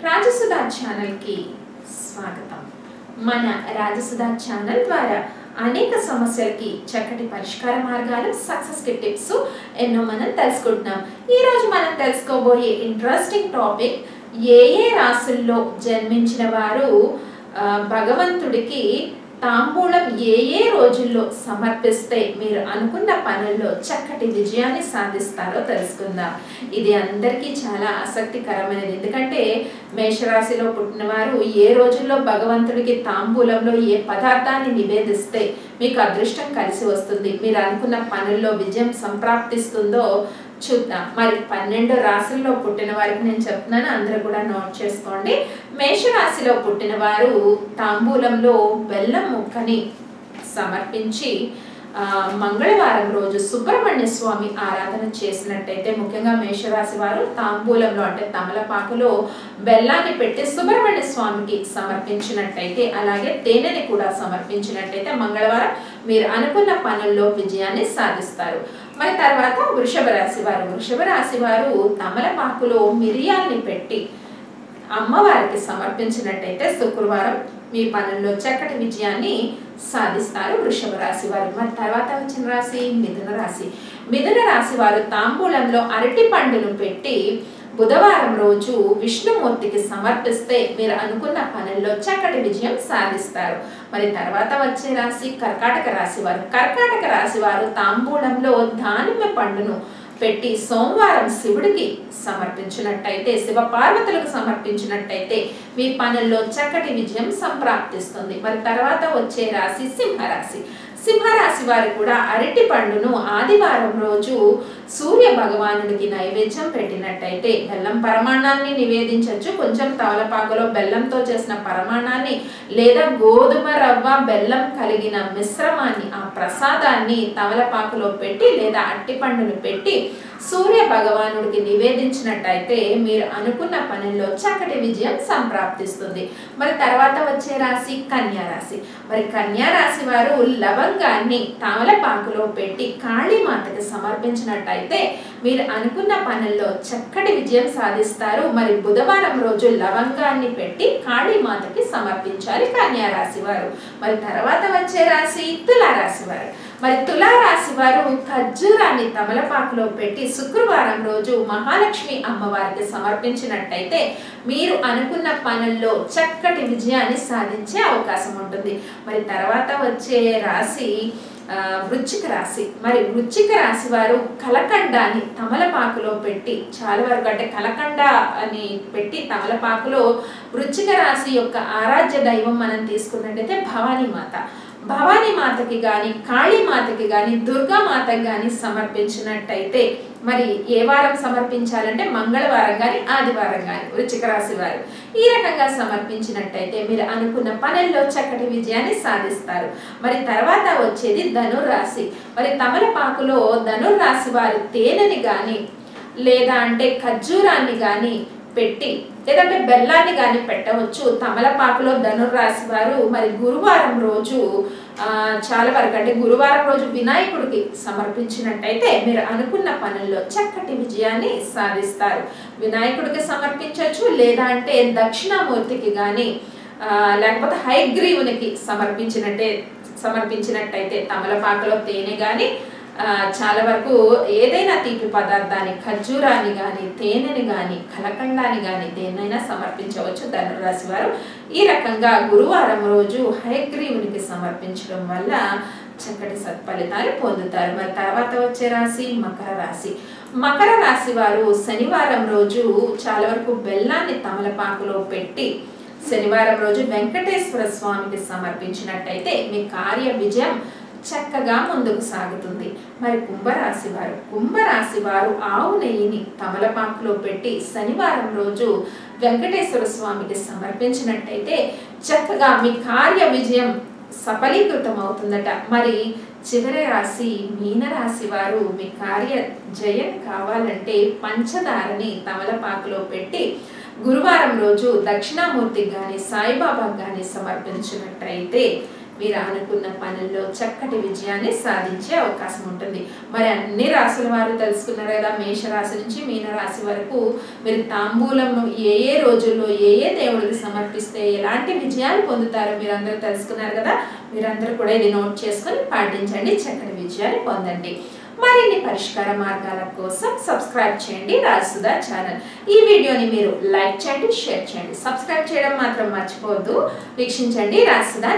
Rajasudha channel కి స్వాగతం। మన రాజసుధా ఛానల్ ద్వారా అనేక సమస్యలకి చక్కటి పరిష్కార మార్గాలు, సక్సెస్ కి టిప్స్ ఎన్నో మనం తెలుసుకుంటున్నాం। ఈ రోజు మనం తెలుసుకోబోయే ఇంట్రెస్టింగ్ టాపిక్ ఏ రాశుల్లో జన్మించిన వారు భగవంతుడికి తాంబూలం ఏ రోజుల్లో సమర్పిస్తే మీరు అనుకున్న పనుల్లో చక్కటి విజయాన్ని సాధిస్తారో తెలుసుకుందాం। ఇది అందరికీ చాలా ఆసక్తికరమైనది, ఎందుకంటే మేషరాశిలో పుట్టిన వారు ఏ రోజుల్లో భగవంతుడికి తాంబూలంలో ఏ పదార్థాన్ని నివేదిస్తే మీకు అదృష్టం కలిసి వస్తుంది, మీరు అనుకున్న పనుల్లో విజయం సంప్రాప్తిస్తుందో చూద్దాం। మరి 12 రాశుల్లో పుట్టిన వారికి నేను చెప్తున్నాను, అందరూ కూడా నోట్ చేసుకోండి। మేషరాశిలో పుట్టిన వారు తాంబూలంలో బెల్లం ముక్కని సమర్పించి మంగళవారం రోజు సుబ్రహ్మణ్య స్వామి ఆరాధన చేసినట్టయితే, ముఖ్యంగా మేషరాశి వారు తాంబూలంలో అంటే తమలపాకులో బెల్లాన్ని పెట్టి సుబ్రహ్మణ్య స్వామికి సమర్పించినట్టయితే, అలాగే తేనెని కూడా సమర్పించినట్టయితే మంగళవారం మీరు అనుకున్న పనుల్లో విజయాన్ని సాధిస్తారు। మరి తర్వాత వృషభ రాశి వారు తమలపాకులో మిరియాల్ని పెట్టి అమ్మవారికి సమర్పించినట్టయితే శుక్రవారం మీ పనుల్లో చక్కటి విజయాన్ని సాధిస్తారు వృషభ రాశి వారు। మరి తర్వాత వచ్చిన రాశి మిథున రాశి వారు తాంబూలంలో అరటి పండును పెట్టి బుధవారం రోజు విష్ణుమూర్తికి సమర్పిస్తే మీరు అనుకున్న పనుల్లో చక్కటి విజయం సాధిస్తారు। మరి తర్వాత వచ్చే రాశి కర్కాటక రాశి వారు తాంబూలంలో దానిమ్మ పండును పెట్టి సోమవారం శివుడికి సమర్పించినట్టయితే, శివ పార్వతులకు సమర్పించినట్టయితే మీ పనుల్లో చక్కటి విజయం సంప్రాప్తిస్తుంది। మరి తర్వాత వచ్చే రాశి సింహరాశి వారు కూడా అరటి పండును ఆదివారం రోజు సూర్య భగవానుడికి నైవేద్యం పెట్టినట్టయితే, బెల్లం పరమాన్నాన్ని నివేదించవచ్చు, కొంచెం తమలపాకులో బెల్లంతో చేసిన పరమాన్నాన్ని లేదా గోధుమ రవ్వ బెల్లం కలిగిన మిశ్రమాన్ని, ఆ ప్రసాదాన్ని తమలపాకులో పెట్టి లేదా అట్టి పండును పెట్టి సూర్య భగవానుడికి నివేదించినట్టయితే మీరు అనుకున్న పనుల్లో చక్కటి విజయం సంప్రాప్తిస్తుంది। మరి తర్వాత వచ్చే రాశి కన్యా రాశి వారు లవంగాన్ని తమలపాకులో పెట్టి కాళీమాతకి సమర్పించినట్టయితే మీరు అనుకున్న పనుల్లో చక్కటి విజయం సాధిస్తారు। మరి బుధవారం రోజు లవంగాన్ని పెట్టి కాళీమాతకి సమర్పించాలి కన్యా రాశి వారు। మరి తర్వాత వచ్చే రాశి తులారాశి వారు ఖర్జూరాన్ని తమలపాకులో పెట్టి శుక్రవారం రోజు మహాలక్ష్మి అమ్మవారికి సమర్పించినట్టయితే మీరు అనుకున్న పనుల్లో చక్కటి విజయాన్ని సాధించే అవకాశం ఉంటుంది। మరి తర్వాత వచ్చే రాశి వృశ్చిక రాశి వారు కలకండాన్ని తమలపాకులో పెట్టి, చాలా వరకు అంటే కలకండ అని పెట్టి తమలపాకులో వృశ్చిక రాశి యొక్క ఆరాధ్య దైవం మనం తీసుకున్నట్టయితే భవానీ మాతకి కానీ కాళీమాతకి కానీ దుర్గామాతకి కానీ సమర్పించినట్టయితే, మరి ఏ వారం సమర్పించాలంటే మంగళవారం కానీ ఆదివారం కానీ వృశ్చిక రాశి వారు ఈ రకంగా సమర్పించినట్టయితే మీరు అనుకున్న పనుల్లో చక్కటి విజయాన్ని సాధిస్తారు। మరి తర్వాత వచ్చేది ధనుర్రాశి। మరి తమలపాకులో ధనుర్రాశి వారు తేనెని కానీ లేదా అంటే ఖర్జూరాన్ని కానీ పెట్టి లేదంటే బెల్లాన్ని కానీ పెట్టవచ్చు తమలపాకులో ధనుర్రాశి వారు। మరి గురువారం రోజు చాలా వరకు అంటే గురువారం రోజు వినాయకుడికి సమర్పించినట్టయితే మీరు అనుకున్న పనుల్లో చక్కటి విజయాన్ని సాధిస్తారు। వినాయకుడికి సమర్పించవచ్చు, లేదా అంటే దక్షిణామూర్తికి కానీ లేకపోతే హయగ్రీవునికి సమర్పించినట్టయితే తమలపాకులో తేనె కానీ చాలా వరకు ఏదైనా తీపి పదార్థాన్ని ఖర్జూరాన్ని కానీ తేనెని కానీ కలకండాన్ని కానీ దేన్నైనా సమర్పించవచ్చు ధనురాశి వారు। ఈ రకంగా గురువారం రోజు హయగ్రీవునికి సమర్పించడం వల్ల చక్కటి సత్ఫలితాలు పొందుతారు। మరి తర్వాత వచ్చే రాశి మకర రాశి వారు శనివారం రోజు చాలా వరకు బెల్లాన్ని తమలపాకులో పెట్టి శనివారం రోజు వెంకటేశ్వర స్వామికి సమర్పించినట్టయితే మీ కార్య విజయం చక్కగా ముందుకు సాగుతుంది। మరి కుంభరాశి వారు ఆవు నెయ్యిని తమలపాకులో పెట్టి శనివారం రోజు వెంకటేశ్వర స్వామికి సమర్పించినట్టయితే చక్కగా మీ కార్య విజయం సఫలీకృతం అవుతుందట। మరి చివరి రాశి మీనరాశి వారు మీ కార్య జయం కావాలంటే పంచదారని తమలపాకులో పెట్టి గురువారం రోజు దక్షిణామూర్తికి కానీ సాయిబాబాకి కానీ సమర్పించినట్టయితే మీరు అనుకున్న పనుల్లో చక్కటి విజయాన్ని సాధించే అవకాశం ఉంటుంది. మరి అన్ని రాశుల వారు తెలుసుకున్నారు కదా. మేషరాశి నుంచి మీనరాశి వరకు మీరు తాంబూలం ఏ ఏ రోజుల్లో ఏ ఏ దేవుడికి సమర్పిస్తే ఎలాంటి విజయాలు పొందుతారో మీరందరూ తెలుసుకున్నారు కదా. మీరందరూ కూడా ఇది నోట్ చేసుకొని పాటించండి, చక్కటి విజయాన్ని పొందండి. మరిన్ని పరిష్కార మార్గాల కోసం సబ్స్క్రైబ్ చేయండి రాజసుధా ఛానల్. ఈ వీడియోని మీరు లైక్ చేయండి, షేర్ చేయండి, సబ్స్క్రైబ్ చేయడం మాత్రం మర్చిపోవద్దు. వీక్షించండి రాజసుధా.